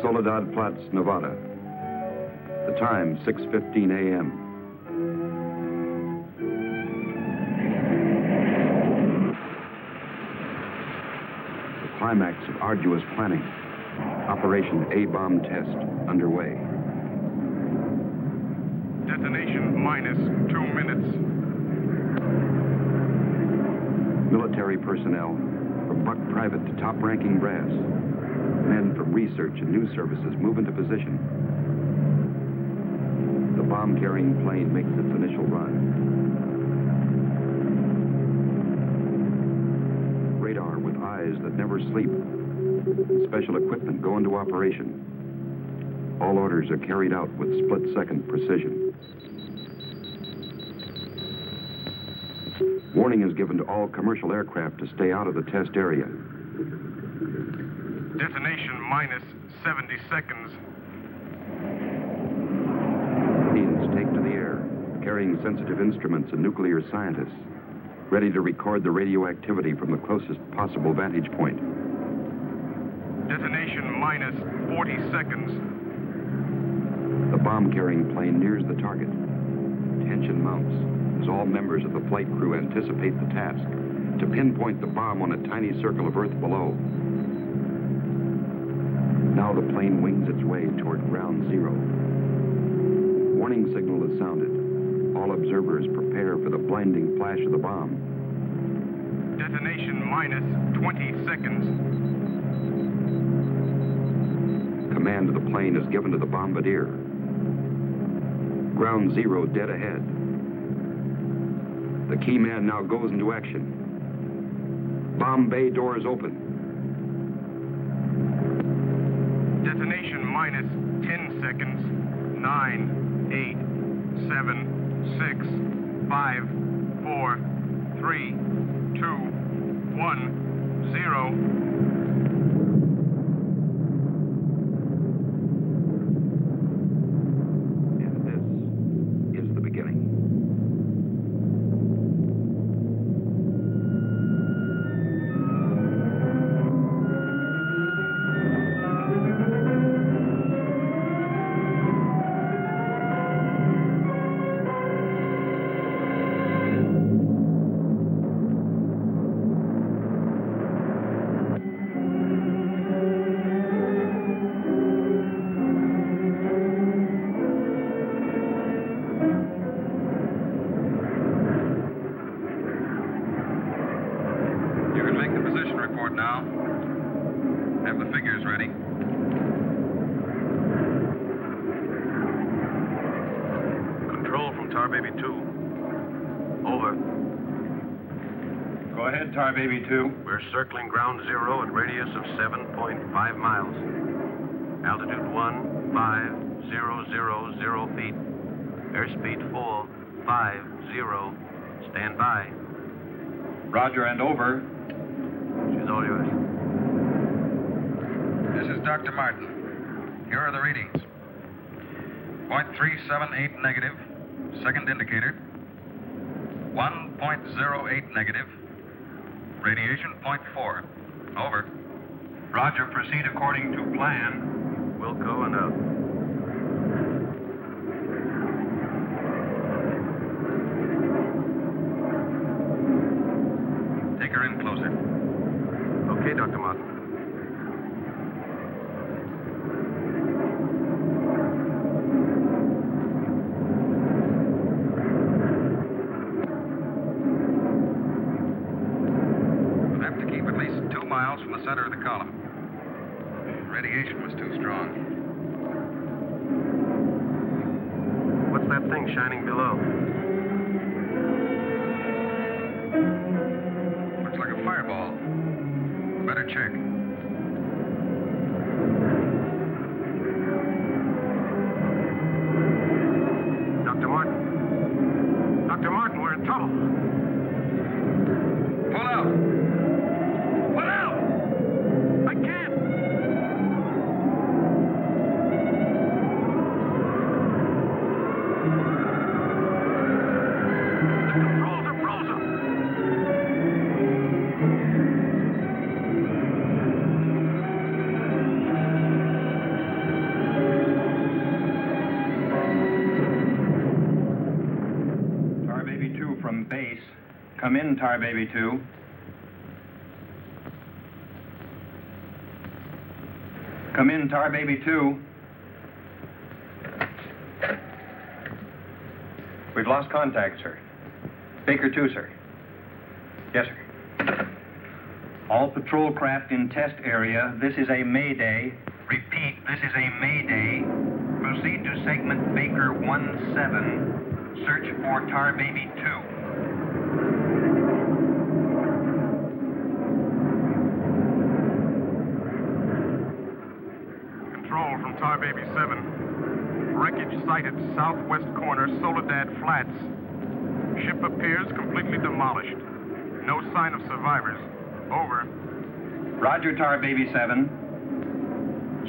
Soledad Flats, Nevada. The time, 6:15 a.m. The climax of arduous planning. Operation A-bomb test underway. Detonation minus 2 minutes. Military personnel, from buck private to top-ranking brass. Men from research and news services move into position. The bomb-carrying plane makes its initial run. Radar with eyes that never sleep. Special equipment go into operation. All orders are carried out with split-second precision. Warning is given to all commercial aircraft to stay out of the test area. Detonation minus 70 seconds. Planes take to the air, carrying sensitive instruments and nuclear scientists, ready to record the radioactivity from the closest possible vantage point. Detonation minus 40 seconds. The bomb-carrying plane nears the target. Tension mounts as all members of the flight crew anticipate the task to pinpoint the bomb on a tiny circle of Earth below. Now the plane wings its way toward ground zero. Warning signal is sounded. All observers prepare for the blinding flash of the bomb. Detonation minus 20 seconds. Command of the plane is given to the bombardier. Ground zero dead ahead. The key man now goes into action. Bomb bay doors open. Detonation minus 10 seconds. 9, 8, 7, 6, 5, 4, 3, 2, 1, 0. Baby 2. We're circling ground zero at radius of 7.5 miles. Altitude 15,000 feet. Airspeed 450. Stand by. Roger and over. She's all yours. This is Dr. Martin. Here are the readings. 0.378 negative. Second indicator. 1.08 negative. Radiation 0.4. Over. Roger, proceed according to plan. Wilco and out. Take her in closer. Okay, Dr. Martin. From the center of the column. Radiation was too strong. What's that thing shining below? Looks like a fireball. Better check. Dr. Martin. Dr. Martin, we're in trouble. Pull out. Come in, Tar Baby 2. Come in, Tar Baby 2. We've lost contact, sir. Baker 2, sir. Yes, sir. All patrol craft in test area. This is a Mayday. Repeat, this is a Mayday. Proceed to segment Baker 17. Search for Tar Baby 2. Control from Tar Baby 7. Wreckage sighted southwest corner, Soledad Flats. Ship appears completely demolished. No sign of survivors. Over. Roger, Tar Baby 7.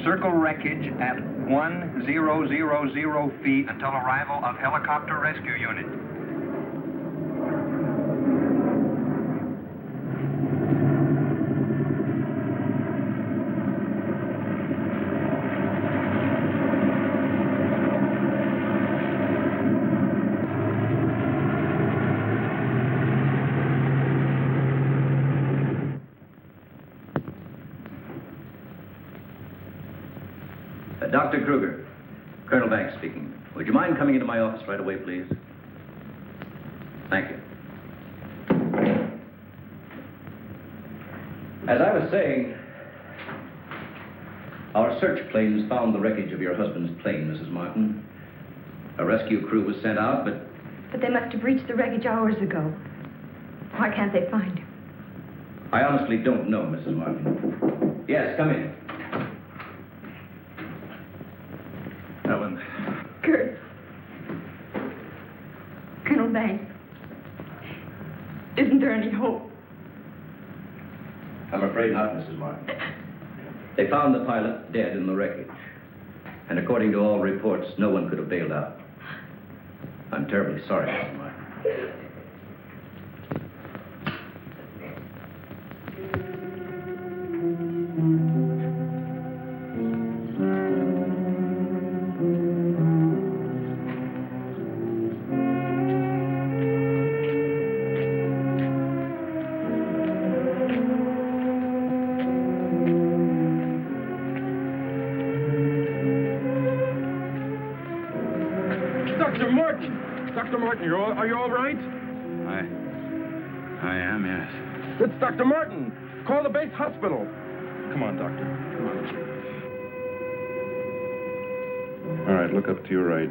Circle wreckage at 1000 feet until arrival of helicopter rescue unit. Dr. Kruger, Colonel Banks speaking. Would you mind coming into my office right away, please? Thank you. As I was saying, our search planes found the wreckage of your husband's plane, Mrs. Martin. A rescue crew was sent out, but... But they must have reached the wreckage hours ago. Why can't they find him? I honestly don't know, Mrs. Martin. Yes, come in. Ellen. Kurt. Colonel Banks. Isn't there any hope? I'm afraid not, Mrs. Martin. They found the pilot dead in the wreckage. And according to all reports, no one could have bailed out. I'm terribly sorry, Mrs. Martin. Are you all right? I am, yes. It's Dr. Martin. Call the base hospital. Come on, Doctor. Come on. All right, look up to your right.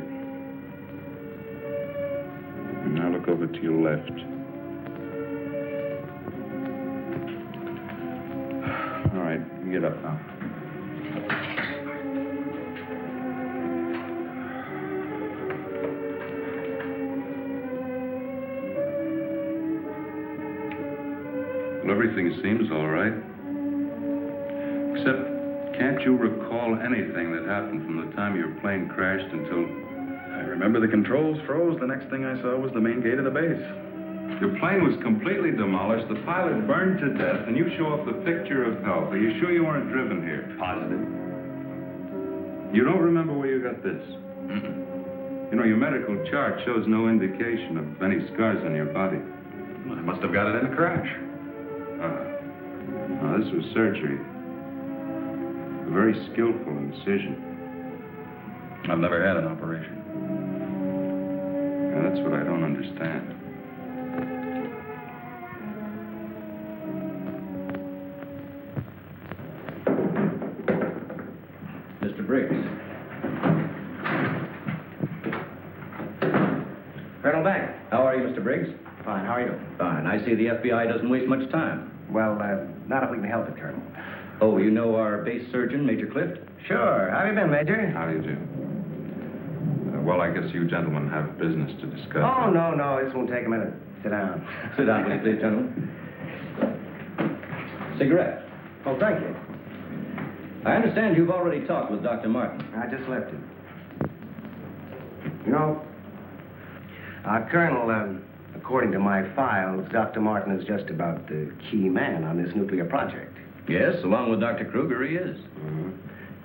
And now look over to your left. All right, you get up now. Everything seems all right. Except, can't you recall anything that happened from the time your plane crashed until... I remember the controls froze. The next thing I saw was the main gate of the base. Your plane was completely demolished, the pilot burned to death, and you show off the picture of health. Are you sure you weren't driven here? Positive. You don't remember where you got this? Mm-mm. You know, your medical chart shows no indication of any scars on your body. Well, I must have got it in a crash. Now, this was surgery. A very skillful incision. I've never had an operation. Now, that's what I don't understand. Mr. Briggs. Colonel Banks. How are you, Mr. Briggs? Fine, how are you? Fine. I see the FBI doesn't waste much time. Well, not if we can help it, Colonel. Oh, you know our base surgeon, Major Clift? Sure. How have you been, Major? How do you do? Well, I guess you gentlemen have business to discuss. Oh, no. This won't take a minute. Sit down. Sit down, will you please, gentlemen? Cigarette. Oh, thank you. I understand you've already talked with Dr. Martin. I just left him. You know, Colonel, according to my files, Dr. Martin is just about the key man on this nuclear project. Yes, along with Dr. Kruger, he is. Mm-hmm.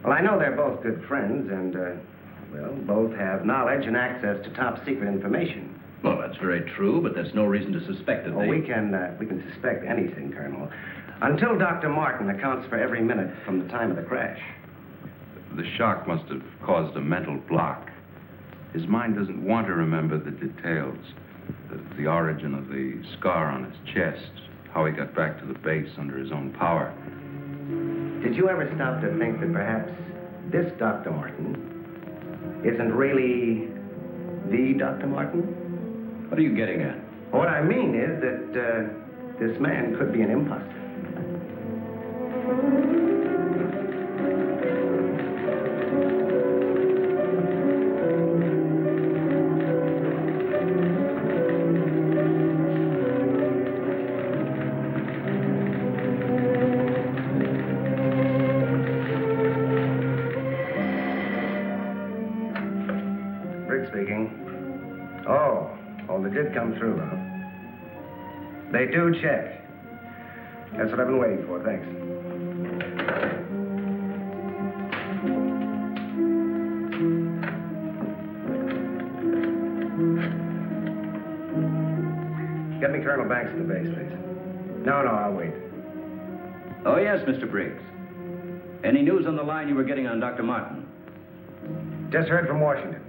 Well, I know they're both good friends, and, well, both have knowledge and access to top-secret information. Well, that's very true, but there's no reason to suspect that we can suspect anything, Colonel, until Dr. Martin accounts for every minute from the time of the crash. The shock must have caused a mental block. His mind doesn't want to remember the details, the origin of the scar on his chest, how he got back to the base under his own power. Did you ever stop to think that perhaps this Dr. Martin isn't really the Dr. Martin? What are you getting at? What I mean is that this man could be an imposter. Did come through, Rob. They do check. That's what I've been waiting for, thanks. Get me Colonel Banks at the base, please. No, I'll wait. Oh, yes, Mr. Briggs. Any news on the line you were getting on Dr. Martin? Just heard from Washington.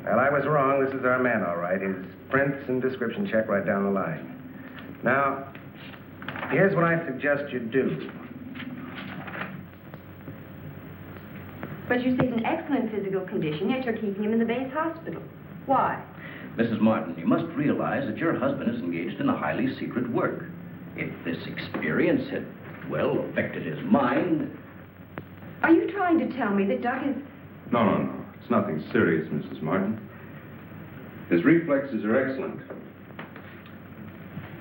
Well, I was wrong. This is our man, all right. His prints and description check right down the line. Now, here's what I suggest you do. But you say he's in excellent physical condition, yet you're keeping him in the base hospital. Why? Mrs. Martin, you must realize that your husband is engaged in a highly secret work. If this experience had, well, affected his mind... Are you trying to tell me that Doc is... No. It's nothing serious, Mrs. Martin. His reflexes are excellent.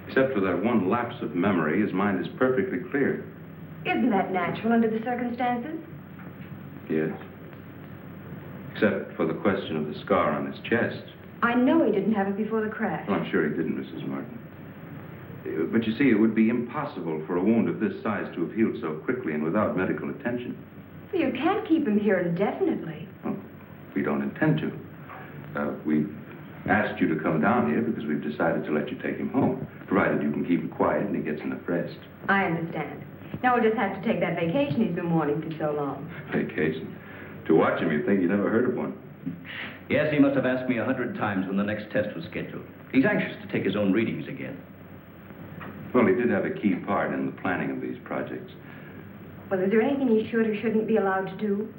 Except for that one lapse of memory, his mind is perfectly clear. Isn't that natural under the circumstances? Yes. Except for the question of the scar on his chest. I know he didn't have it before the crash. Well, I'm sure he didn't, Mrs. Martin. But you see, it would be impossible for a wound of this size to have healed so quickly and without medical attention. Well, you can't keep him here indefinitely. Well, we don't intend to. We've asked you to come down here because we've decided to let you take him home, provided you can keep him quiet and he gets enough rest. I understand. Now we'll just have to take that vacation he's been wanting for so long. Vacation? To watch him, you'd think you never heard of one. Yes, he must have asked me 100 times when the next test was scheduled. He's anxious to take his own readings again. Well, he did have a key part in the planning of these projects. Well, is there anything he should or shouldn't be allowed to do?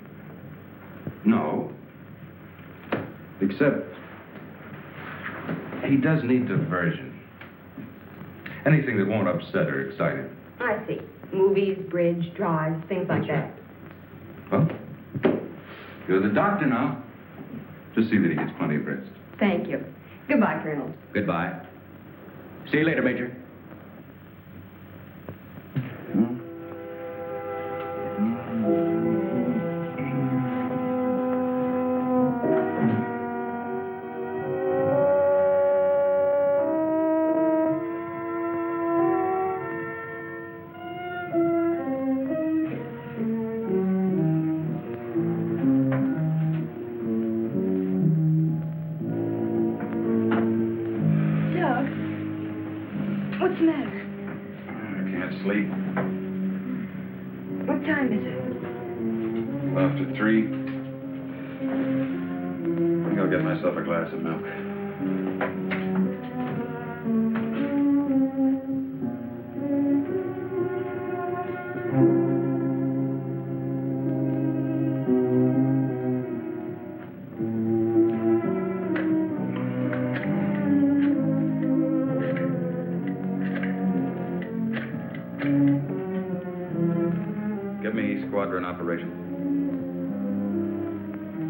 No. Except he does need diversion. Anything that won't upset or excite him. I see. Movies, bridge, drives, things like that. Well, you're the doctor now. Just see that he gets plenty of rest. Thank you. Goodbye, Colonel. Goodbye. See you later, Major.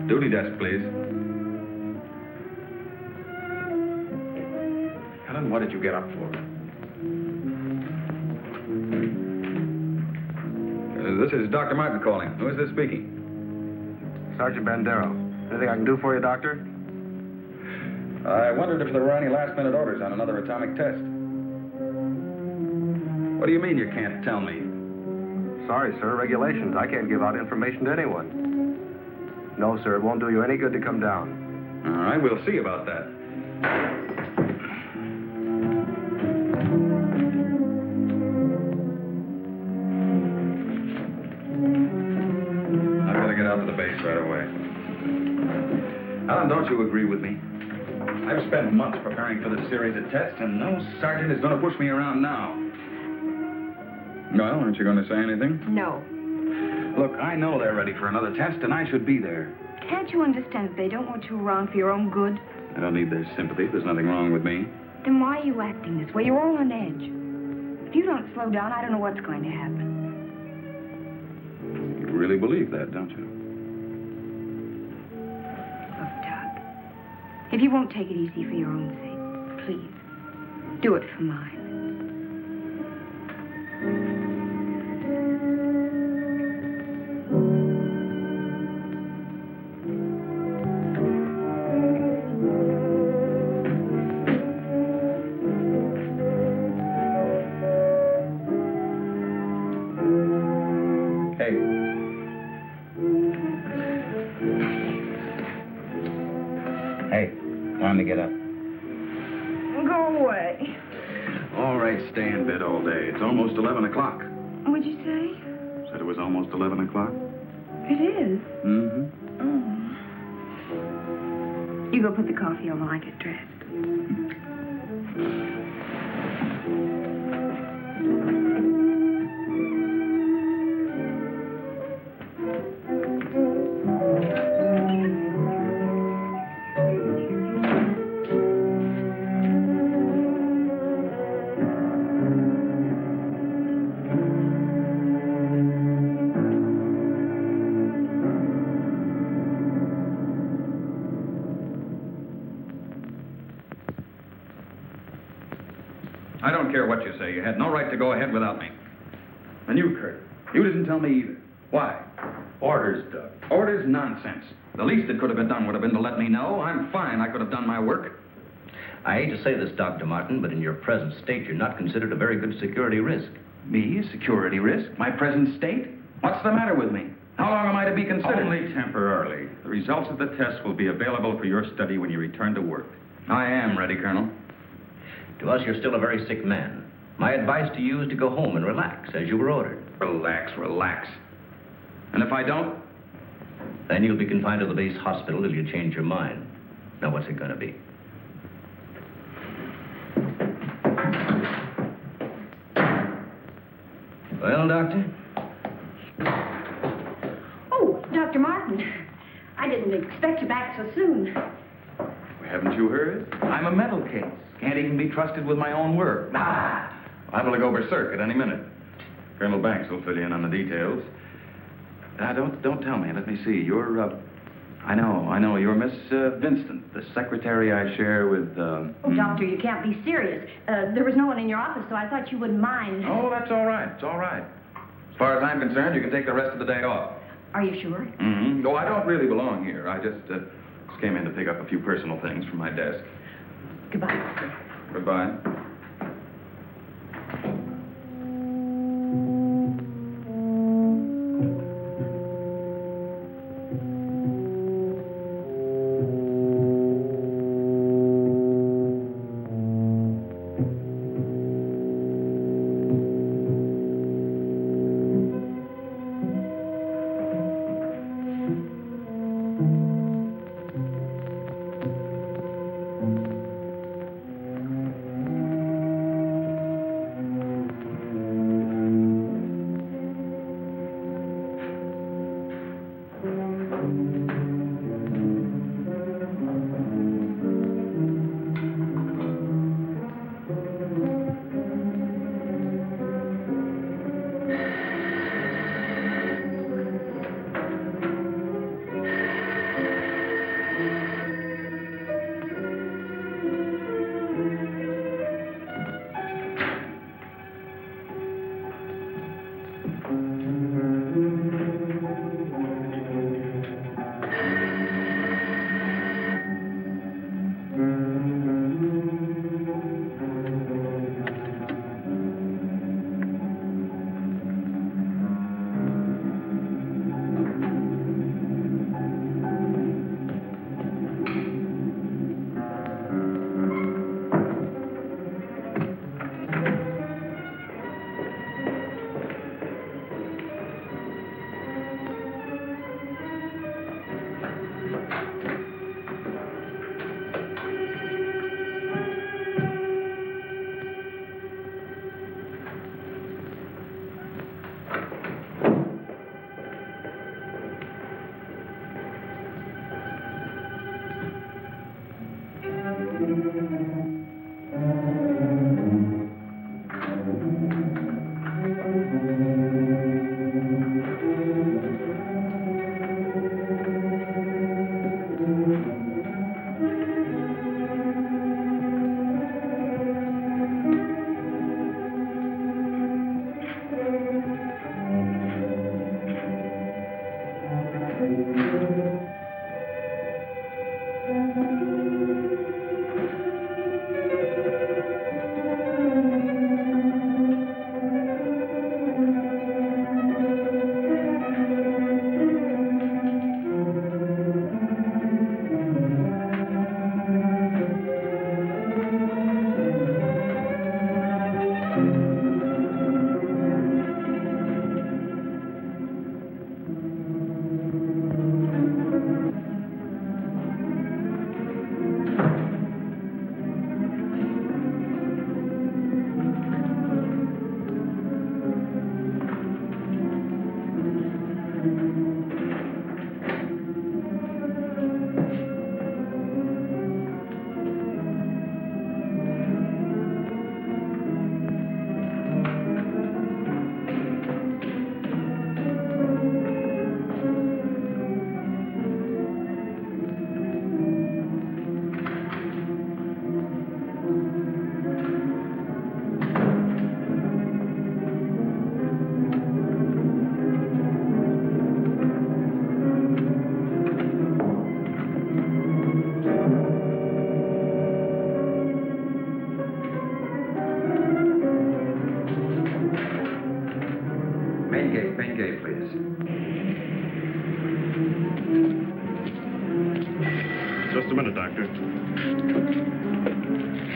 Duty desk, please. Helen, what did you get up for? This is Dr. Martin calling. Who is this speaking? Sergeant Bandero. Anything I can do for you, Doctor? I wondered if there were any last-minute orders on another atomic test. What do you mean you can't tell me? Sorry, sir. Regulations. I can't give out information to anyone. No, sir. It won't do you any good to come down. All right, we'll see about that. the base right away. Alan, don't you agree with me? I've spent months preparing for this series of tests, and no sergeant is going to push me around now. Well, aren't you going to say anything? No. Look, I know they're ready for another test, and I should be there. Can't you understand that they don't want you around for your own good? I don't need their sympathy. There's nothing wrong with me. Then why are you acting this way? You're all on edge. If you don't slow down, I don't know what's going to happen. You really believe that, don't you? Look, Doug, if you won't take it easy for your own sake, please, do it for mine. Time to get up. Go away. All right, stay in bed all day. It's almost 11 o'clock. What'd you say? Said it was almost 11 o'clock. It is? Mm-hmm. Oh. You go put the coffee on while I get dressed. I don't care what you say. You had no right to go ahead without me. And you, Kurt, you didn't tell me either. Why? Orders, Doug. Orders? Nonsense. The least that could have been done would have been to let me know. I'm fine. I could have done my work. I hate to say this, Dr. Martin, but in your present state, you're not considered a very good security risk. Me? A security risk? My present state? What's the matter with me? How long am I to be considered? Only temporarily. The results of the test will be available for your study when you return to work. I am ready, Colonel. To us, you're still a very sick man. My advice to you is to go home and relax, as you were ordered. Relax, relax. And if I don't? Then you'll be confined to the base hospital till you change your mind. Now, what's it going to be? Well, Doctor? Oh, Dr. Martin. I didn't expect you back so soon. Haven't you heard? I'm a mental case. Can't even be trusted with my own work. Liable to go berserk at any minute. Colonel Banks will fill you in on the details. Don't tell me. Let me see. You're, I know. You're Miss Vincent, the secretary I share with, Oh, Doctor, you can't be serious. There was no one in your office, so I thought you wouldn't mind. Oh, that's all right. It's all right. As far as I'm concerned, you can take the rest of the day off. Are you sure? Mm-hmm. No, I don't really belong here. I just came in to pick up a few personal things from my desk. Goodbye. Goodbye. Main gate, please. Just a minute, Doctor.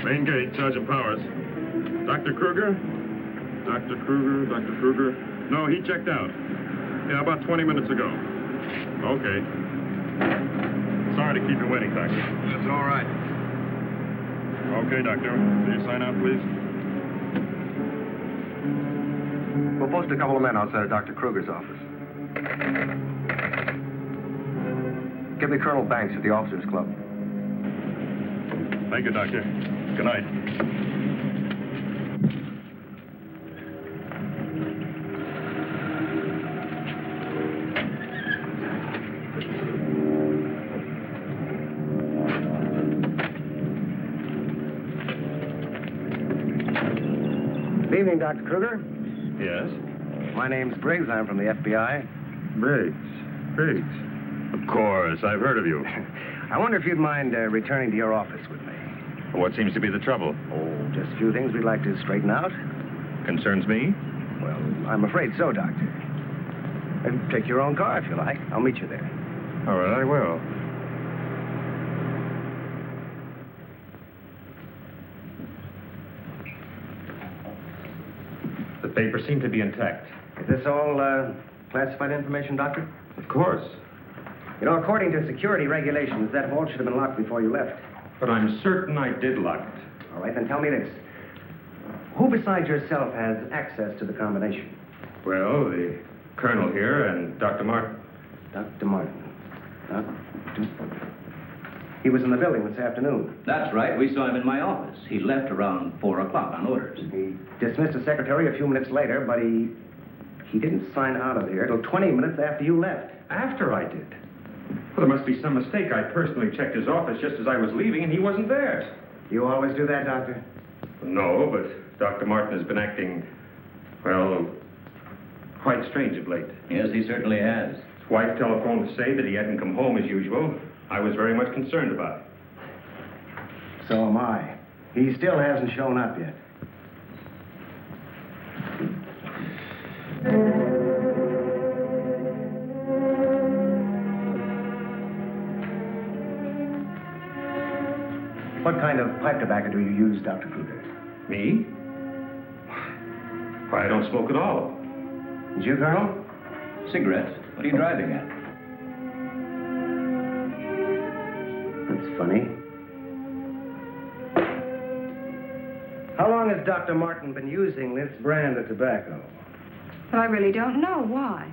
Main gate, Sergeant Powers. Dr. Kruger? Dr. Kruger. No, he checked out. Yeah, about 20 minutes ago. Okay. Sorry to keep you waiting, Doctor. That's all right. Okay, Doctor. Will you sign out, please? We'll post a couple of men outside of Dr. Kruger's office. Give me Colonel Banks at the Officers Club. Thank you, Doctor. Good night. Good evening, Dr. Kruger. Yes? My name's Briggs. I'm from the FBI. Briggs. Of course, I've heard of you. I wonder if you'd mind returning to your office with me. What seems to be the trouble? Oh, just a few things we'd like to straighten out. Concerns me? Well, I'm afraid so, Doctor. Take your own car if you like. I'll meet you there. All right, I will. The papers seem to be intact. Is this all classified information, Doctor? Of course. You know, according to security regulations, that vault should have been locked before you left. But I'm certain I did lock it. All right, then tell me this. Who besides yourself has access to the combination? Well, the colonel here and Dr. Martin. Dr. Martin. He was in the building this afternoon. That's right. We saw him in my office. He left around 4 o'clock on orders. He dismissed his secretary a few minutes later, but he didn't sign out of here till 20 minutes after you left. After I did? Well, there must be some mistake. I personally checked his office just as I was leaving, and he wasn't there. You always do that, Doctor? No, but Dr. Martin has been acting, well, quite strange of late. Yes, he certainly has. His wife telephoned to say that he hadn't come home as usual. I was very much concerned about it. So am I. He still hasn't shown up yet. What kind of pipe tobacco do you use, Dr. Kruger? Me? Why, I don't smoke at all. And you, Colonel? Cigarettes? What are you driving at? That's funny. How long has Dr. Martin been using this brand of tobacco? Well, I really don't know. Why?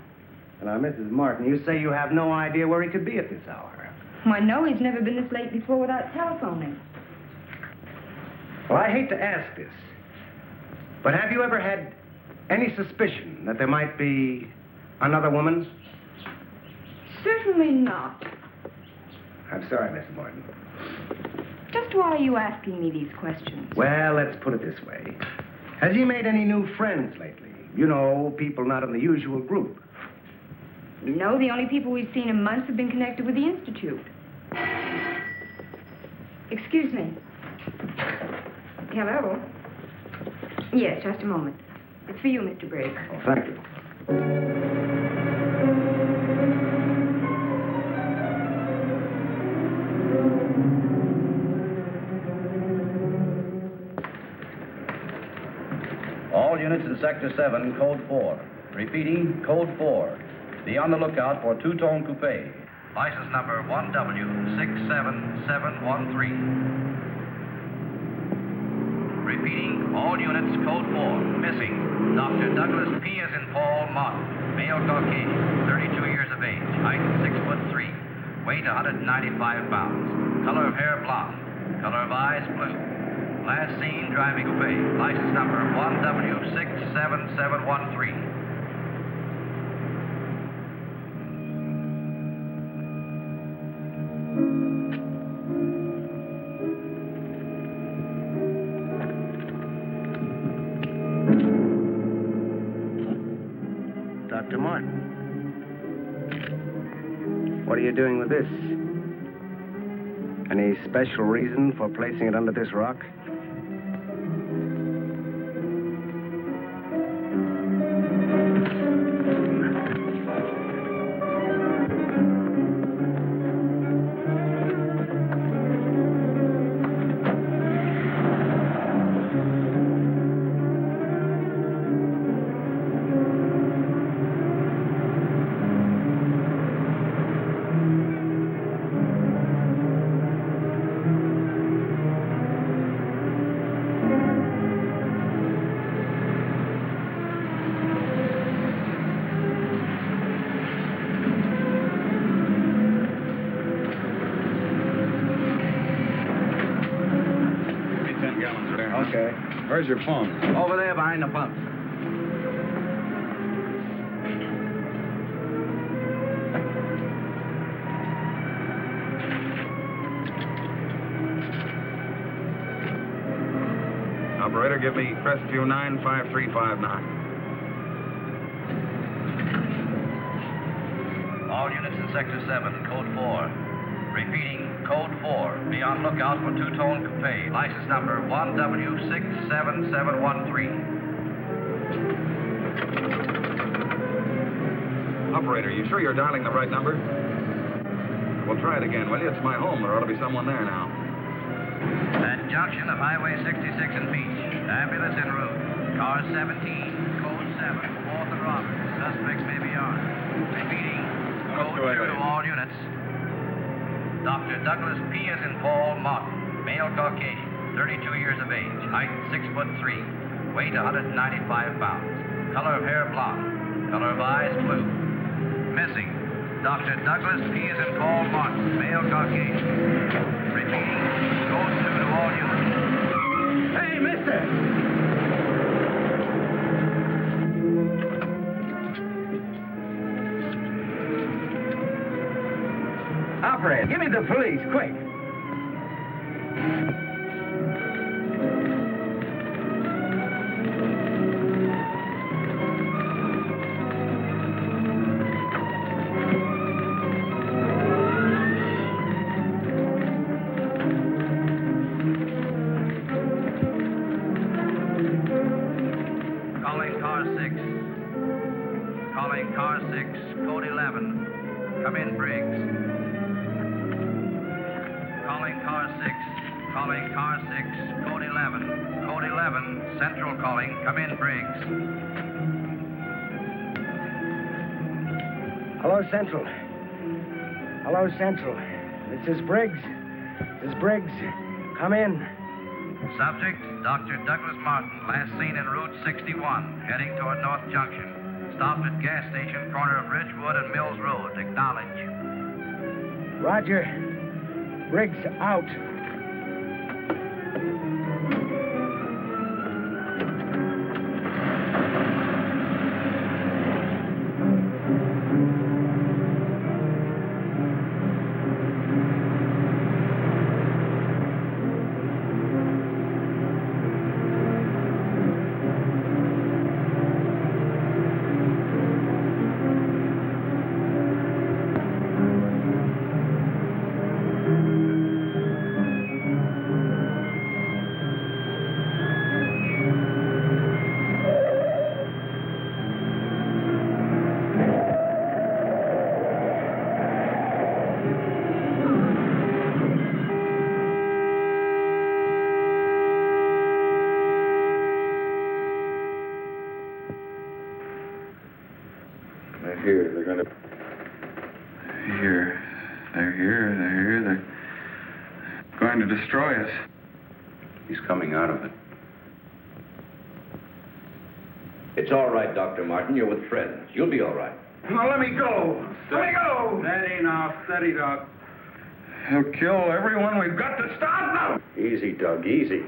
Now, Mrs. Martin, you say you have no idea where he could be at this hour. Well, I know he's never been this late before without telephoning. Well, I hate to ask this, but have you ever had any suspicion that there might be another woman? Certainly not. I'm sorry, Mrs. Martin. Just why are you asking me these questions? Well, let's put it this way. Has he made any new friends lately? You know, people not in the usual group. No, the only people we've seen in months have been connected with the Institute. Excuse me. Hello? Yes, just a moment. It's for you, Mr. Briggs. Oh, thank you. All units in Sector 7, Code 4. Repeating, Code 4. Be on the lookout for two-tone coupe. License number 1W67713. Repeating, all units, Code 4. Missing, Dr. Douglas P. as in Paul Martin. Male Caucasian, 32 years of age. Height 6'3". Weight 195 pounds. Color of hair blonde. Color of eyes blue. Last seen driving coupe. License number 1W67713. Dr. Martin. What are you doing with this? Any special reason for placing it under this rock? Okay. Where's your phone? Over there behind the pump. Operator, give me Crestview 95359. All units in Sector 7, Code 4. Repeating, Code 4. Be on lookout for two-tone coupe. License number 1W67713. Operator, you sure you're dialing the right number? Well, try it again, will you? It's my home. There ought to be someone there now. At junction of Highway 66 and Beach. Ambulance en route. Car 17, Code 7, 4th and Roberts. Suspects may be armed. Repeating, Code 2 to all units. Dr. Douglas P. as in Paul Martin, male Caucasian, 32 years of age, height 6'3", weight 195 pounds, color of hair blonde, color of eyes blue. Missing, Dr. Douglas P. as in Paul Martin, male Caucasian. Repeating, Code 2 to all units. Hey, mister! Operator, give me the police, quick. Calling car 6. Calling car 6, Code 11. Come in, Briggs. Calling car 6. Calling car 6, Code 11. Code 11, Central calling. Come in, Briggs. Hello, Central. Hello, Central. This is Briggs. This is Briggs. Come in. Subject, Dr. Douglas Martin, last seen en route 61, heading toward North Junction. Stopped at gas station, corner of Ridgewood and Mills Road. Acknowledge. Roger. Briggs out. They're here. They're going to... Here. They're here. They're here. They're going to destroy us. He's coming out of it. It's all right, Dr. Martin. You're with friends. You'll be all right. Now, let me go. Let me go. Steady now, steady, Doc. He'll kill everyone. We've got to stop now. Easy, Doug, easy.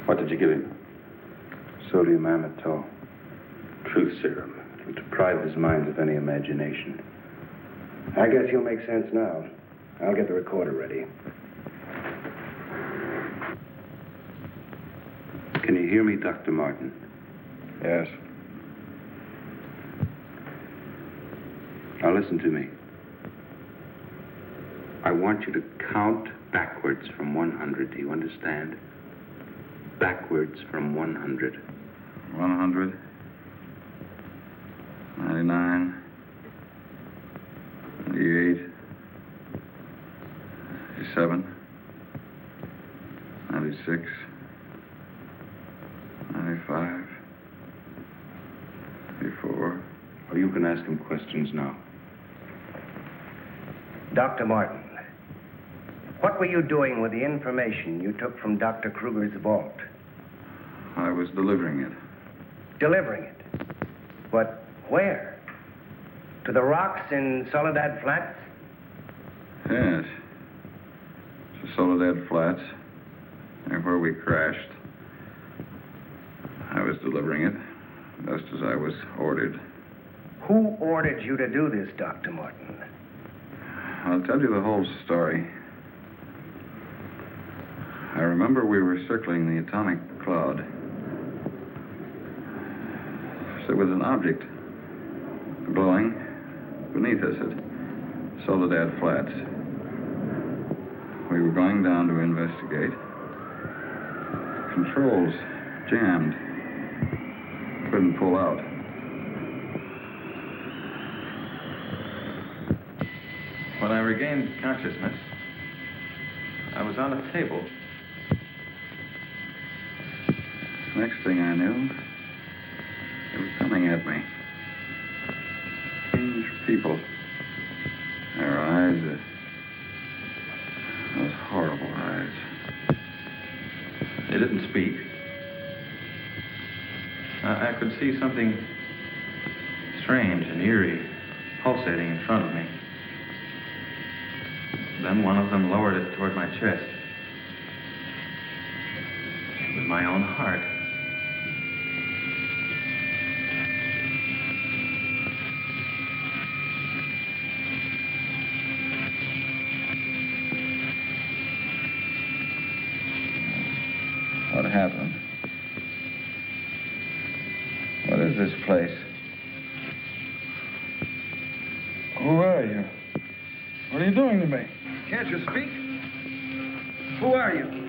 What did you give him? Sodium amytal. Truth serum. It'll deprive his mind of any imagination. I guess he'll make sense now. I'll get the recorder ready. Can you hear me, Dr. Martin? Yes. Now listen to me. I want you to count backwards from 100. Do you understand? Backwards from 100. 100. 99. 98. 97. 96. 95. 94. Well, you can ask him questions now. Dr. Martin, what were you doing with the information you took from Dr. Kruger's vault? I was delivering it. Delivering it? But where? To the rocks in Soledad Flats? Yes. To Soledad Flats, and where we crashed. I was delivering it, just as I was ordered. Who ordered you to do this, Dr. Martin? I'll tell you the whole story. I remember we were circling the atomic cloud. There was an object glowing beneath us at Soledad Flats. We were going down to investigate. Controls jammed. Couldn't pull out. When I regained consciousness, I was on a table. Next thing I knew, they were coming at me. Strange people. Their eyes, those horrible eyes. They didn't speak. I could see something strange and eerie pulsating in front of me. Then one of them lowered it toward my chest. It was my own heart. What happened? What is this place? Who are you? What are you doing to me? Can't you speak? Who are you?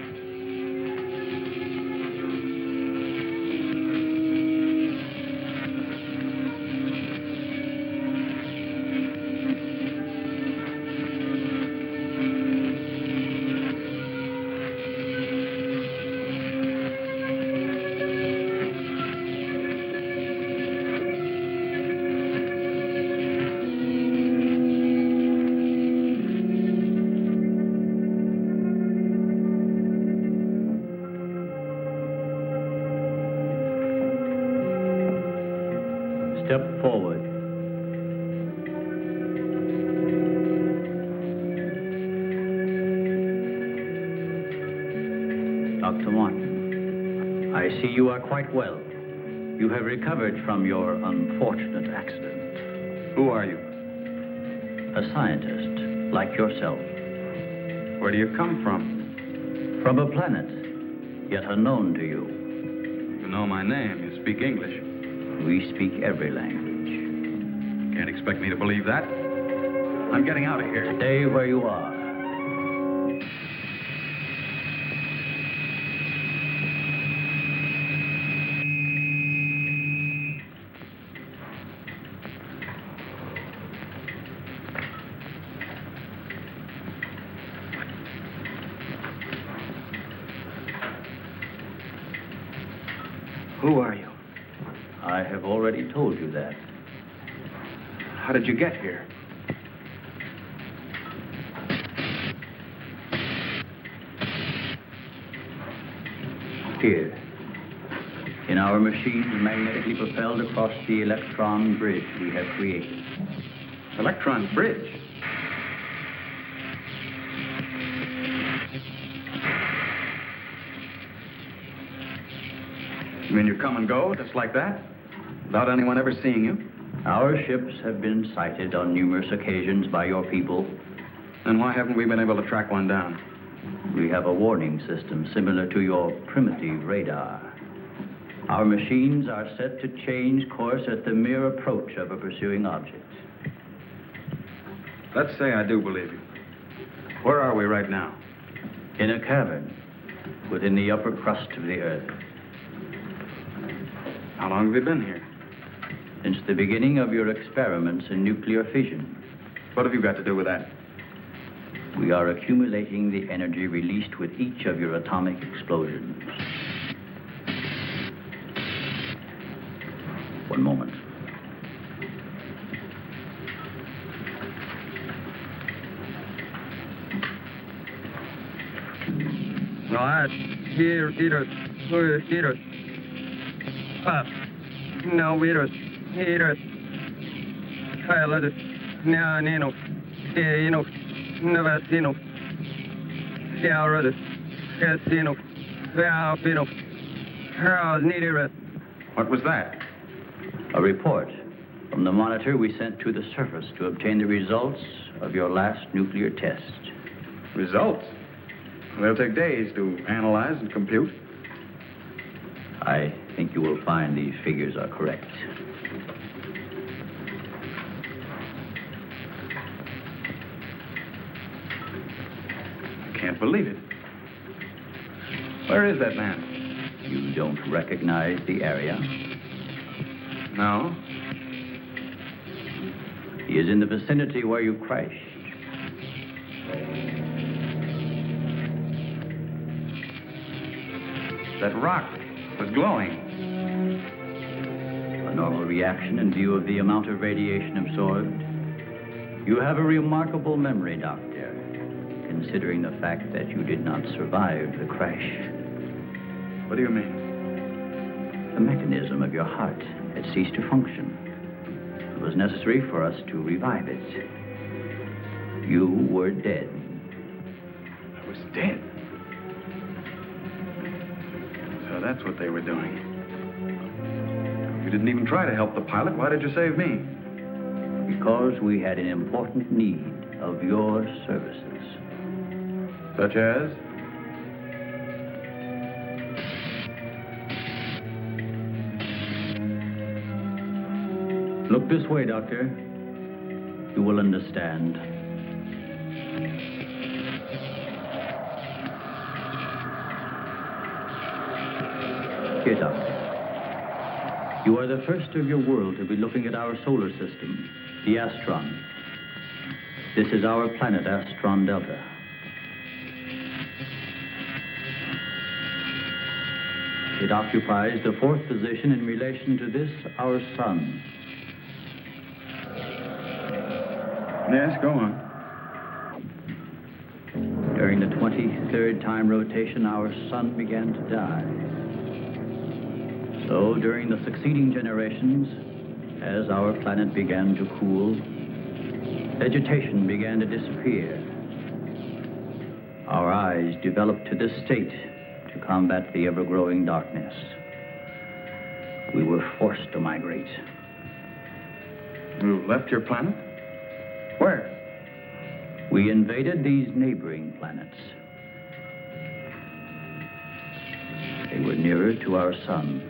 Step forward. Dr. Martin, I see you are quite well. You have recovered from your unfortunate accident. Who are you? A scientist, like yourself. Where do you come from? From a planet, yet unknown to you. You know my name. You speak English. We speak every language. Can't expect me to believe that. I'm getting out of here. Stay where you are. Who are you? I have already told you that. How did you get here? Here. In our machines magnetically propelled across the electron bridge we have created. Electron bridge? You mean you come and go, just like that? Without anyone ever seeing you? Our ships have been sighted on numerous occasions by your people. Then why haven't we been able to track one down? We have a warning system similar to your primitive radar. Our machines are set to change course at the mere approach of a pursuing object. Let's say I do believe you. Where are we right now? In a cavern within the upper crust of the Earth. How long have you been here? Since the beginning of your experiments in nuclear fission. What have you got to do with that? We are accumulating the energy released with each of your atomic explosions. One moment. No, I hear it. Pop. No, Eaters. Pilot. Now, Nino. Nino. Navasino. Yalrod. Casino. Valpino. Hurls. Needed. What was that? A report from the monitor we sent to the surface to obtain the results of your last nuclear test. Results? They'll take days to analyze and compute. I think you will find these figures are correct. I can't believe it. Where is that man? You don't recognize the area? No. He is in the vicinity where you crashed. That rock was glowing. A normal reaction in view of the amount of radiation absorbed. You have a remarkable memory, Doctor, considering the fact that you did not survive the crash. What do you mean? The mechanism of your heart had ceased to function. It was necessary for us to revive it. You were dead. I was dead. So that's what they were doing. You didn't even try to help the pilot. Why did you save me? Because we had an important need of your services. Such as? Look this way, Doctor. You will understand. Here, Doctor. You are the first of your world to be looking at our solar system, the Astron. This is our planet, Astron Delta. It occupies the 4th position in relation to this, our sun. Yes, go on. During the 23rd time rotation, our sun began to die. So, during the succeeding generations, as our planet began to cool, vegetation began to disappear. Our eyes developed to this state to combat the ever-growing darkness. We were forced to migrate. You left your planet? Where? We invaded these neighboring planets. They were nearer to our sun.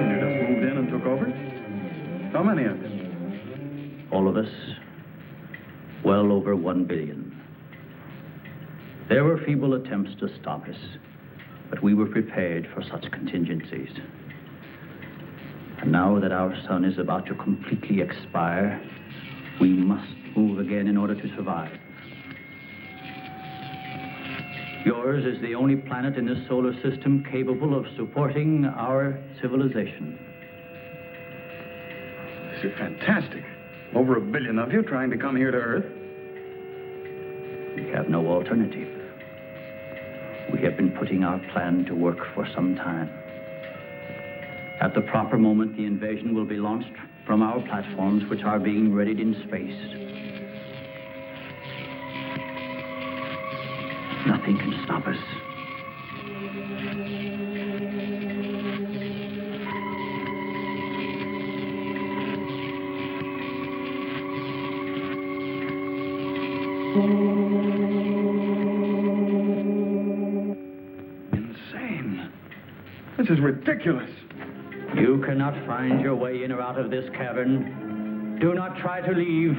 You just moved in and took over? How many of you? All of us, well over 1 billion. There were feeble attempts to stop us, but we were prepared for such contingencies. And now that our sun is about to completely expire, we must move again in order to survive. Yours is the only planet in this solar system capable of supporting our civilization. This is fantastic. Over 1 billion of you trying to come here to Earth. We have no alternative. We have been putting our plan to work for some time. At the proper moment, the invasion will be launched from our platforms, which are being readied in space. Nothing can stop us. Insane. This is ridiculous. You cannot find your way in or out of this cavern. Do not try to leave.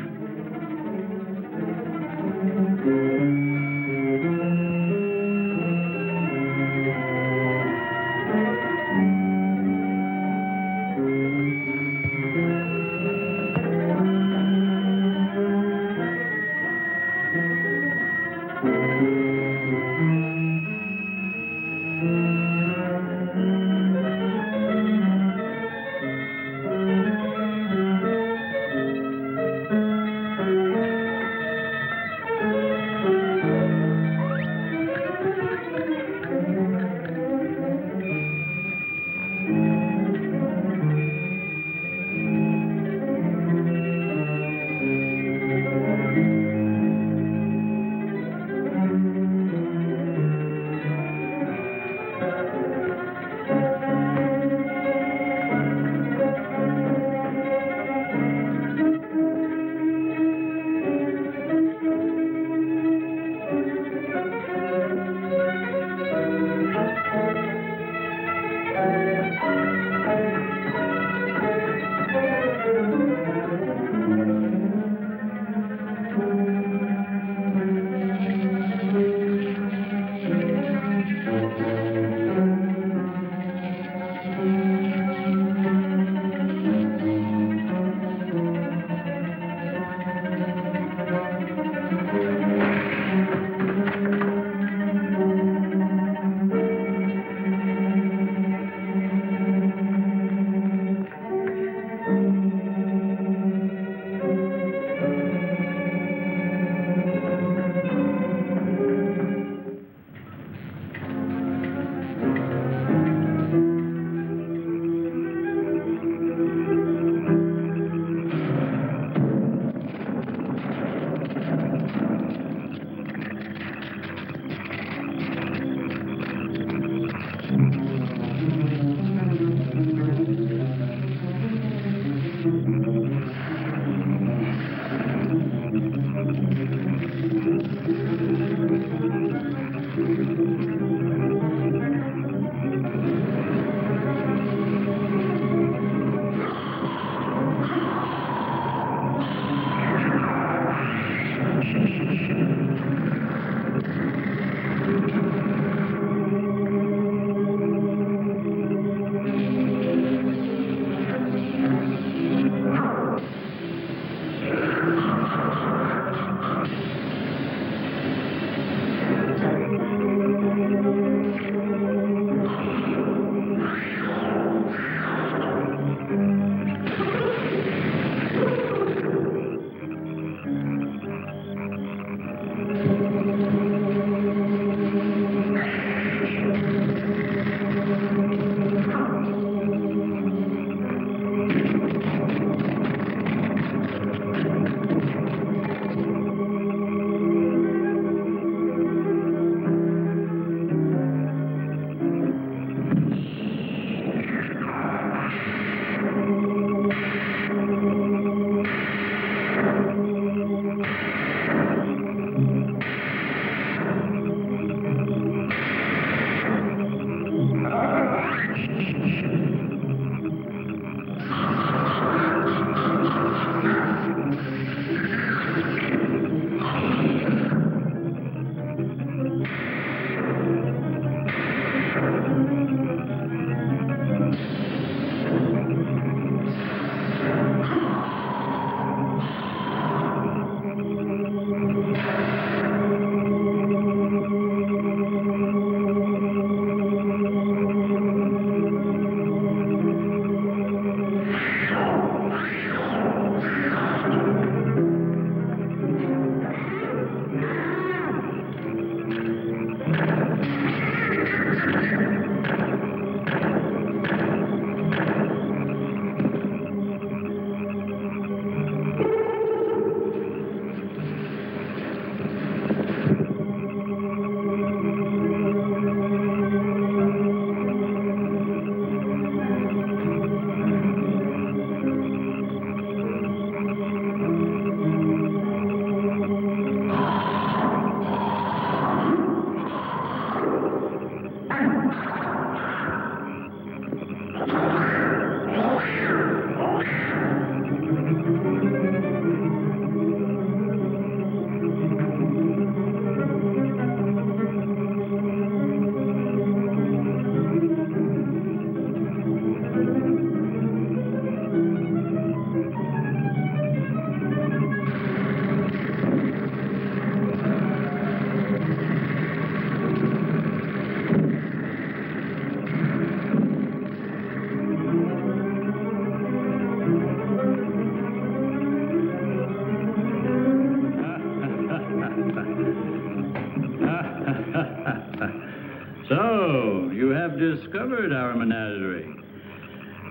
So, you have discovered our menagerie.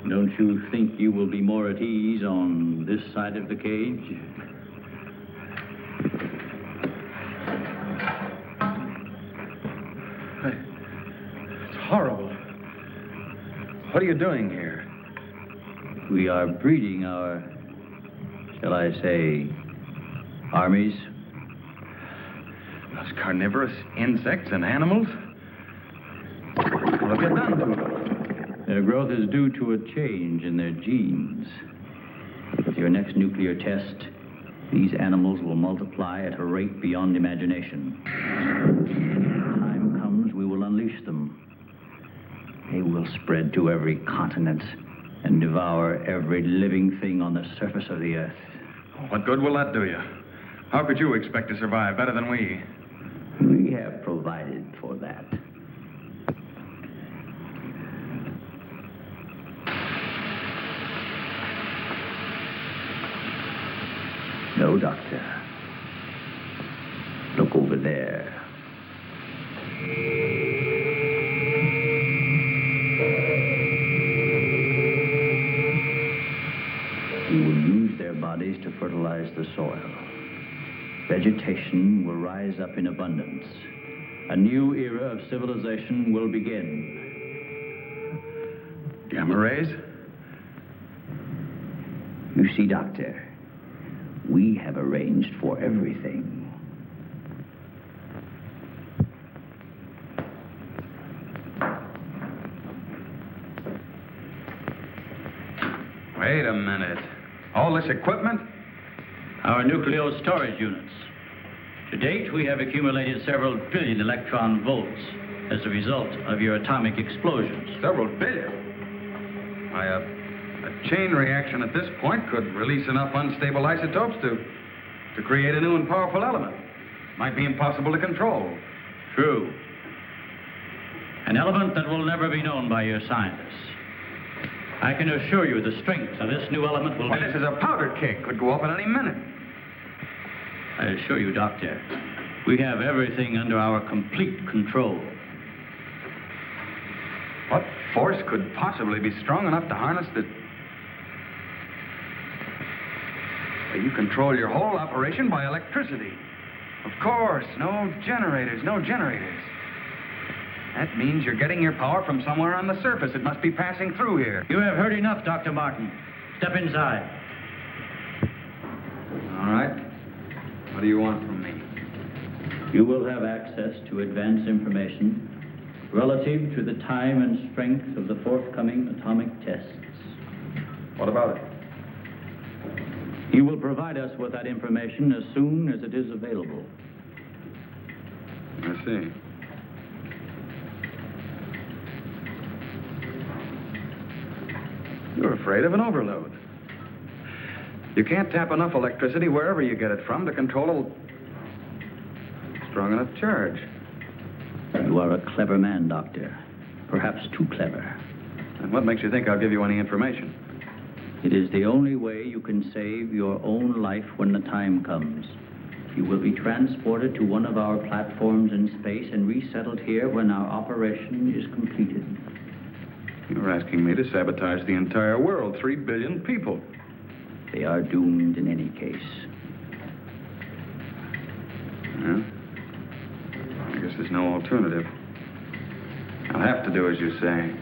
Don't you think you will be more at ease on this side of the cage? It's horrible. What are you doing here? We are breeding our, shall I say, armies. Those carnivorous insects and animals? What have you done to them? Their growth is due to a change in their genes. With your next nuclear test, these animals will multiply at a rate beyond imagination. When the time comes, we will unleash them. They will spread to every continent and devour every living thing on the surface of the earth. What good will that do you? How could you expect to survive better than we? We have provided for that. No, Doctor. Look over there. We will use their bodies to fertilize the soil. Vegetation will rise up in abundance. A new era of civilization will begin. Gamma rays? You see, Doctor, we have arranged for everything. Wait a minute. All this equipment? Our nuclear storage units. To date, we have accumulated several billion electron volts as a result of your atomic explosions. Several billion? Why, a chain reaction at this point could release enough unstable isotopes to create a new and powerful element. Might be impossible to control. True. An element that will never be known by your scientists. I can assure you the strength of this new element will be... This is a powder keg. Could go off at any minute. I assure you, Doctor, we have everything under our complete control. What force could possibly be strong enough to harness the... You control your whole operation by electricity. Of course, no generators. That means you're getting your power from somewhere on the surface. It must be passing through here. You have heard enough, Dr. Martin. Step inside. All right. What do you want from me? You will have access to advanced information relative to the time and strength of the forthcoming atomic tests. What about it? You will provide us with that information as soon as it is available. I see. You're afraid of an overload. You can't tap enough electricity wherever you get it from to control a strong enough charge. You are a clever man, Doctor. Perhaps too clever. And what makes you think I'll give you any information? It is the only way you can save your own life when the time comes. You will be transported to one of our platforms in space and resettled here when our operation is completed. You're asking me to sabotage the entire world, 3 billion people. They are doomed in any case. Well, I guess there's no alternative. I'll have to do as you say.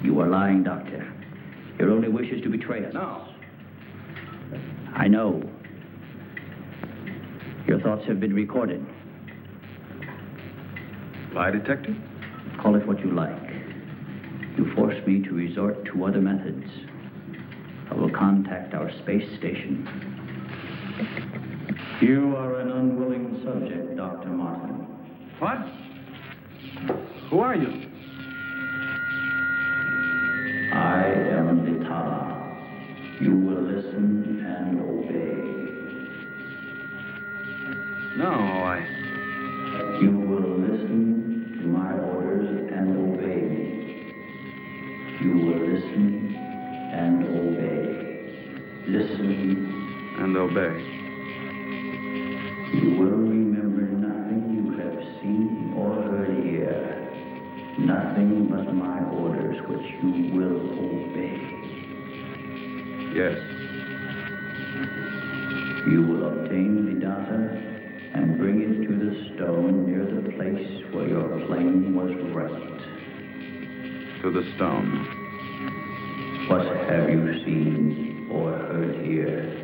You are lying, Doctor. Your only wish is to betray us. No. I know. Your thoughts have been recorded. Lie detector? Call it what you like. You force me to resort to other methods. I will contact our space station. You are an unwilling subject, Dr. Martin. What? Who are you? I am Vitala. You will listen and obey. No, You will listen to my orders and obey me. You will listen and obey. Listen and obey. You will remember nothing you have Yes. You will obtain the data and bring it to the stone near the place where your plane was wrecked. To the stone. What have you seen or heard here?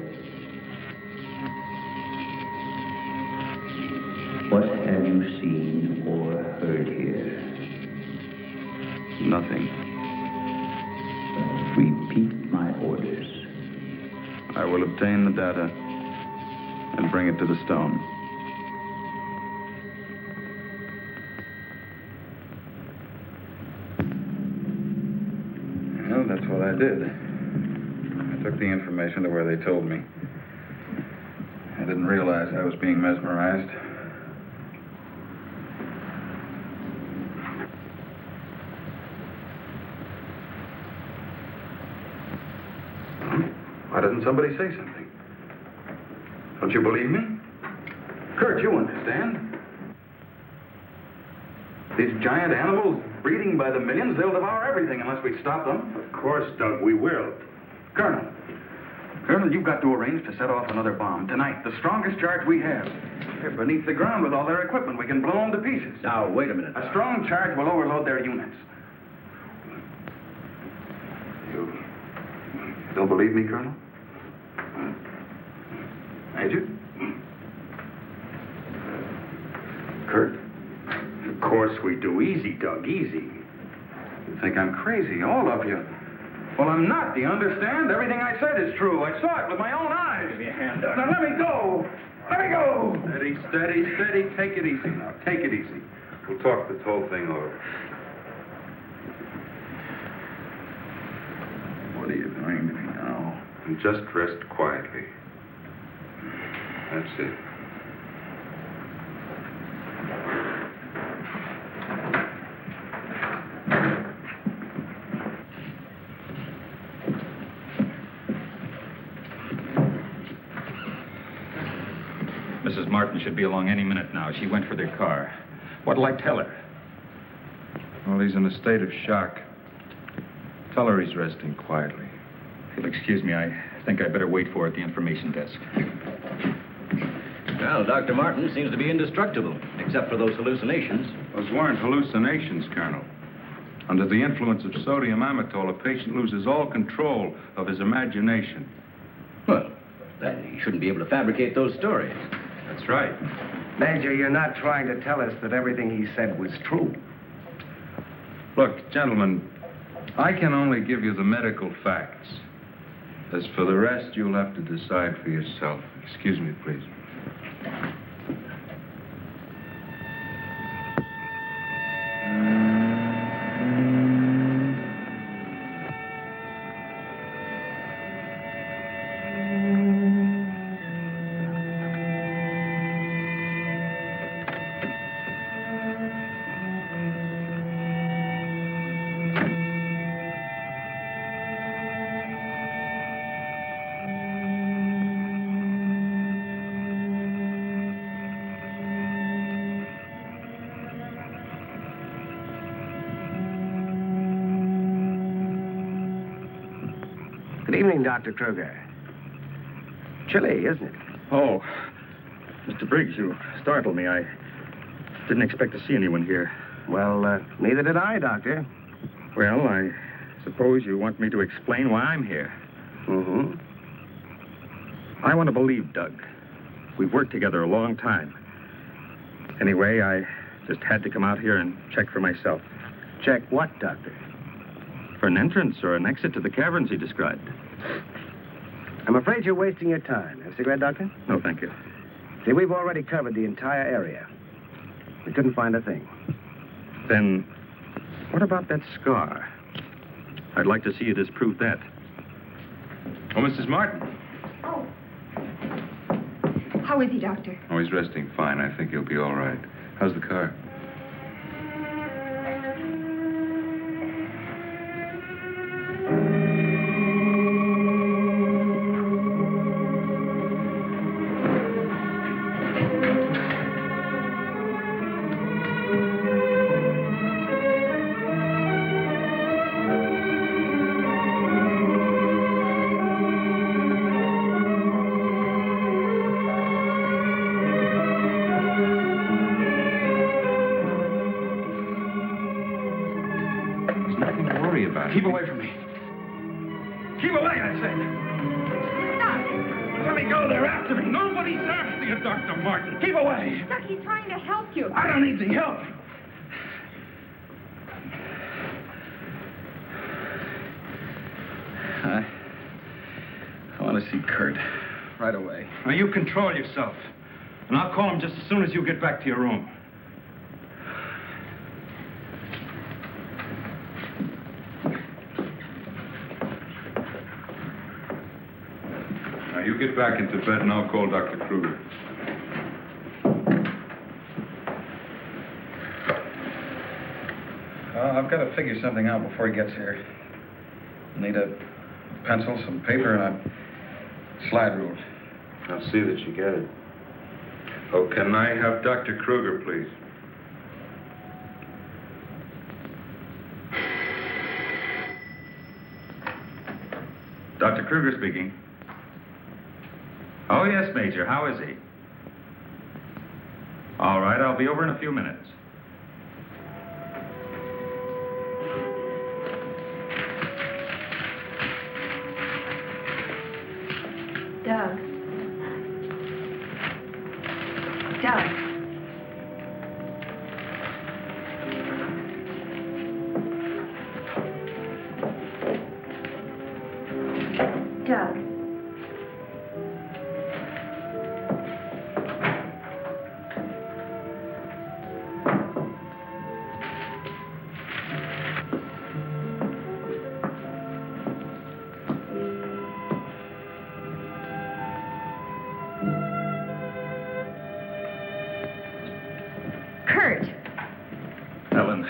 What have you seen or heard here? Nothing. Repeat my orders. I will obtain the data and bring it to the stone. Well, that's what I did. I took the information to where they told me. I didn't realize I was being mesmerized. Why doesn't somebody say something? Don't you believe me? Kurt, you understand. These giant animals breeding by the millions, they'll devour everything unless we stop them. Of course, Doug, we will. Colonel, you've got to arrange to set off another bomb tonight. The strongest charge we have. They're beneath the ground with all their equipment. We can blow them to pieces. Now, wait a minute. A strong charge will overload their units. You don't believe me, Colonel? Major? Kurt? Of course we do. Easy, Doug, easy. You think I'm crazy, all of you. Well, I'm not. Do you understand? Everything I said is true. I saw it with my own eyes. Give me a hand, Doug. Now, let me go. Let me go. Steady, steady, steady. Take it easy now. Take it easy. We'll talk this whole thing over. What are you doing to me now? And just rest quietly. That's it. Mrs. Martin should be along any minute now. She went for their car. What'll I tell her? Well, he's in a state of shock. Tell her he's resting quietly. If you'll excuse me, I think I'd better wait for her at the information desk. Well, Dr. Martin seems to be indestructible, except for those hallucinations. Those weren't hallucinations, Colonel. Under the influence of sodium amytal, a patient loses all control of his imagination. Well, then he shouldn't be able to fabricate those stories. That's right. Major, you're not trying to tell us that everything he said was true. Look, gentlemen, I can only give you the medical facts. As for the rest, you'll have to decide for yourself. Excuse me, please. Good evening, Dr. Kruger. Chilly, isn't it? Oh, Mr. Briggs, you startled me. I didn't expect to see anyone here. Well, neither did I, Doctor. Well, I suppose you want me to explain why I'm here. Mm-hmm. I want to believe Doug. We've worked together a long time. Anyway, I just had to come out here and check for myself. Check what, Doctor? For an entrance or an exit to the caverns he described. I'm afraid you're wasting your time. Have a cigarette, Doctor? No, thank you. See, we've already covered the entire area. We couldn't find a thing. Then, what about that scar? I'd like to see you disprove that. Oh, Mrs. Martin. Oh. How is he, Doctor? Oh, he's resting fine. I think he'll be all right. How's the car? away, I said. Stop. Let me go. They're after me. Nobody's after you, Dr. Martin. Keep away. Look, he's trying to help you. I don't need the help. I want to see Kurt right away. Now, you control yourself. And I'll call him just as soon as you get back to your room. Now, you get back into bed and I'll call Dr. Kruger. I've got to figure something out before he gets here. I need a pencil, some paper, and a slide rule. I'll see that you get it. Oh, can I have Dr. Kruger, please? Dr. Kruger speaking. Oh, yes, Major. How is he? All right, I'll be over in a few minutes. Doug. Doug. Doug. Kurt. Ellen,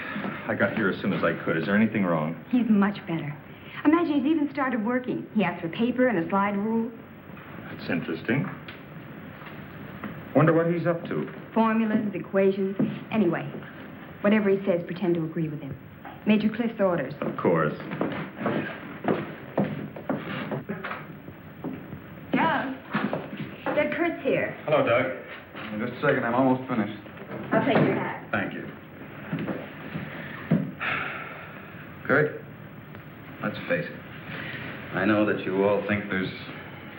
I got here as soon as I could. Is there anything wrong? He's much better. Imagine he's even started working. He asked for paper and a slide rule. That's interesting. Wonder what he's up to. Formulas, equations. Anyway, whatever he says, pretend to agree with him. Major Cliff's orders. Of course. Doug. Doug, Kurt's here. Hello, Doug. Just a second. I'm almost finished. I'll take your hat. Thank you. Kurt, let's face it. I know that you all think there's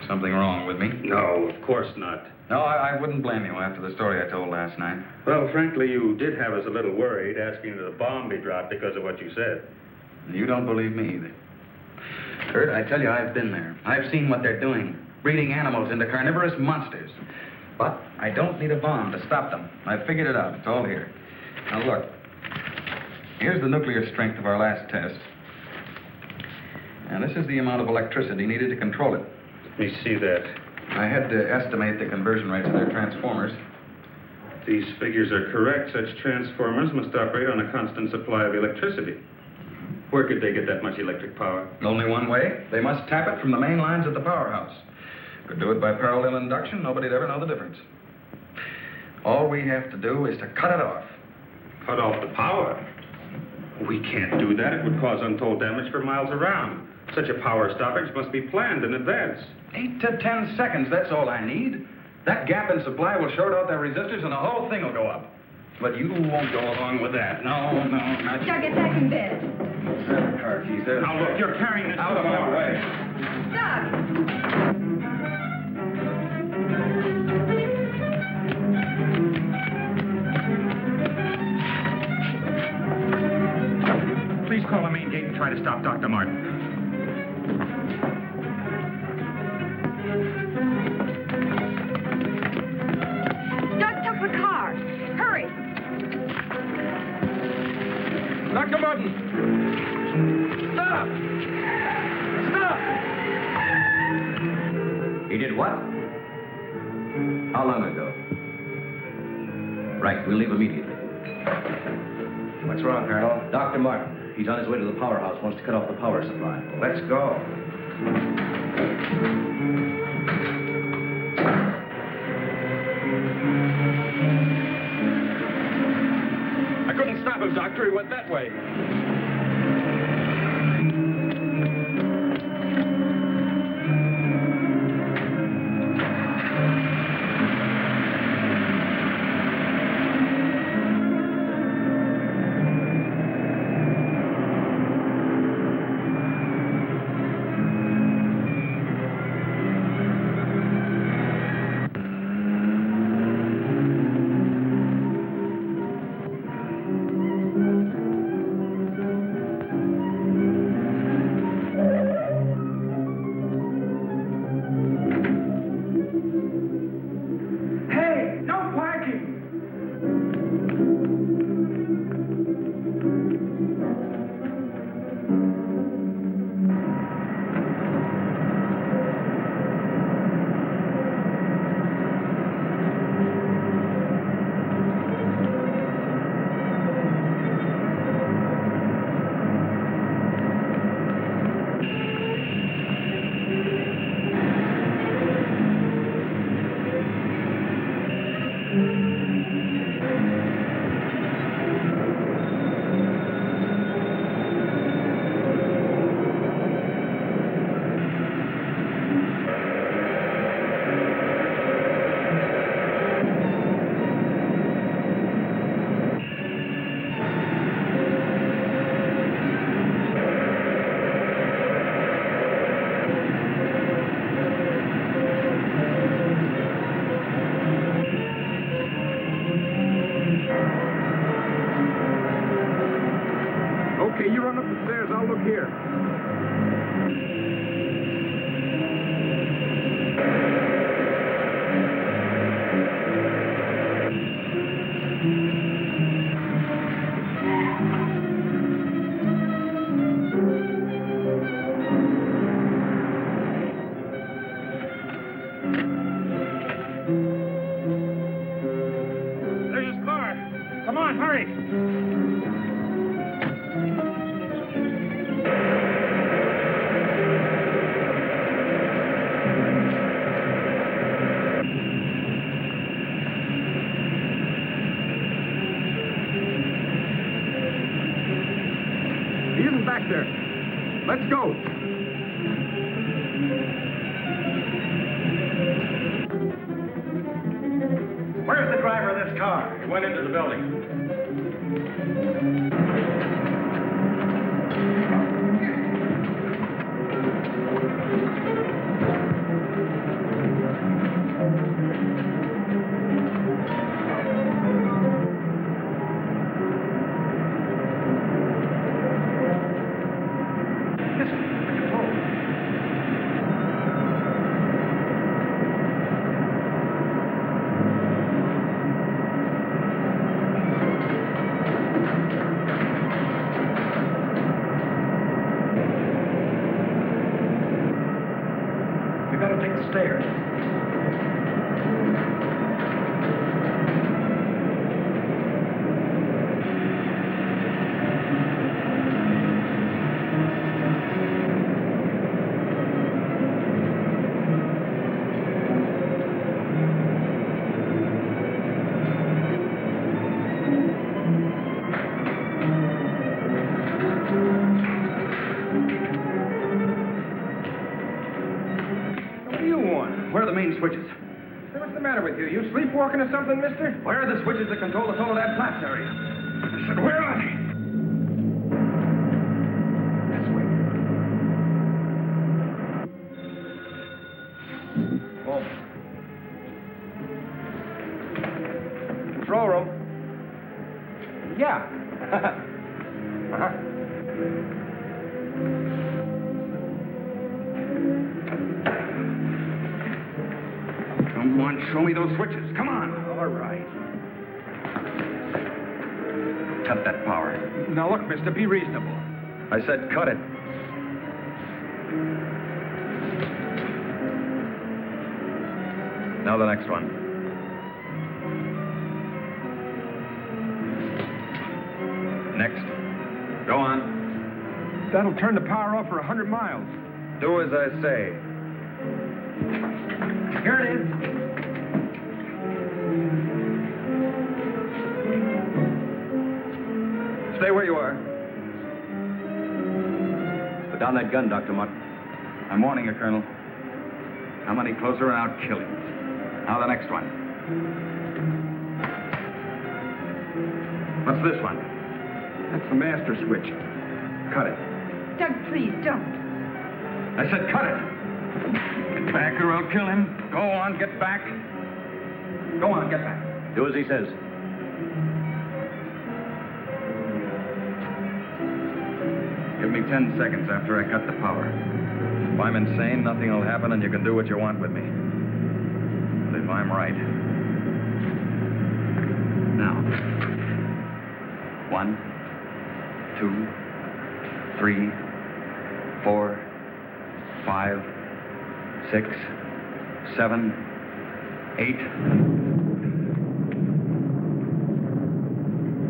something wrong with me. No, of course not. No, I wouldn't blame you after the story I told last night. Well, frankly, you did have us a little worried, asking that a bomb be dropped because of what you said. You don't believe me either. Kurt, I tell you, I've been there. I've seen what they're doing, breeding animals into carnivorous monsters. But I don't need a bomb to stop them. I've figured it out. It's all here. Now, look. Here's the nuclear strength of our last test. And this is the amount of electricity needed to control it. Let me see that. I had to estimate the conversion rates of their transformers. If these figures are correct, such transformers must operate on a constant supply of electricity. Where could they get that much electric power? Only one way. They must tap it from the main lines at the powerhouse. Could do it by parallel induction. Nobody'd ever know the difference. All we have to do is to cut it off. Cut off the power? We can't do that. It would cause untold damage for miles around. Such a power stoppage must be planned in advance. 8 to 10 seconds, that's all I need. That gap in supply will short out their resistors and the whole thing will go up. But you won't go along with that. No, not you. Doug, get back in bed. There's the car keys. There. Now, look, you're carrying this out of my way. Doug! Please call the main gate and try to stop Dr. Martin. Doug took the car. Hurry. Dr. Martin! Stop! Stop! He did what? How long ago? Right, we'll leave immediately. What's wrong, Colonel? Dr. Martin. He's on his way to the powerhouse, wants to cut off the power supply. Let's go. I couldn't stop him, Doctor. He went that way. went into the building. Stairs. Where are the main switches? Hey, what's the matter with you? You sleepwalking or something, mister? Where are the switches that control the Soledad Flats area? I said, where are they? This way. Oh. Control room. Yeah. Uh-huh. Come on, show me those switches. Come on. All right. Cut that power. Now, look, mister, be reasonable. I said cut it. Now the next one. Next. Go on. That'll turn the power off for 100 miles. Do as I say. Here it is. Stay where you are. Put down that gun, Dr. Mott. I'm warning you, Colonel. Come any closer and I'll kill you. Now the next one. What's this one? That's the master switch. Cut it. Doug, please, don't. I said cut it. Get back or I'll kill him. Go on, get back. Go on, get back. Do as he says. Give me 10 seconds after I cut the power. If I'm insane, nothing will happen and you can do what you want with me. But if I'm right... Now. 1, 2, 3, 4, 5, 6, 7, 8.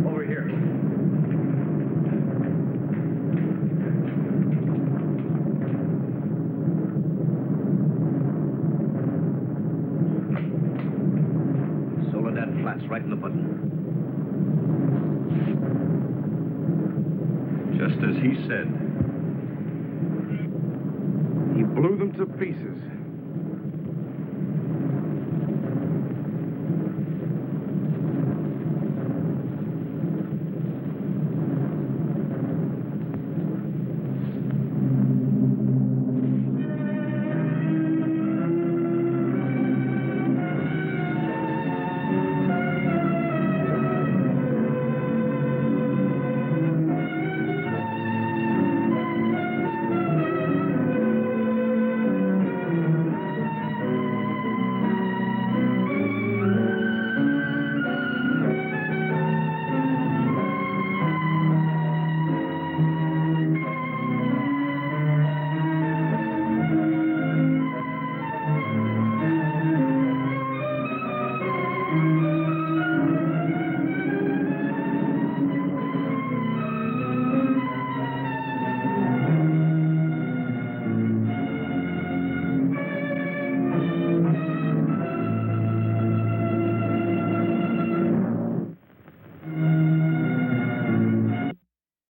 Over here. Soledad Flats, right in the button. Just as he said. He blew them to pieces.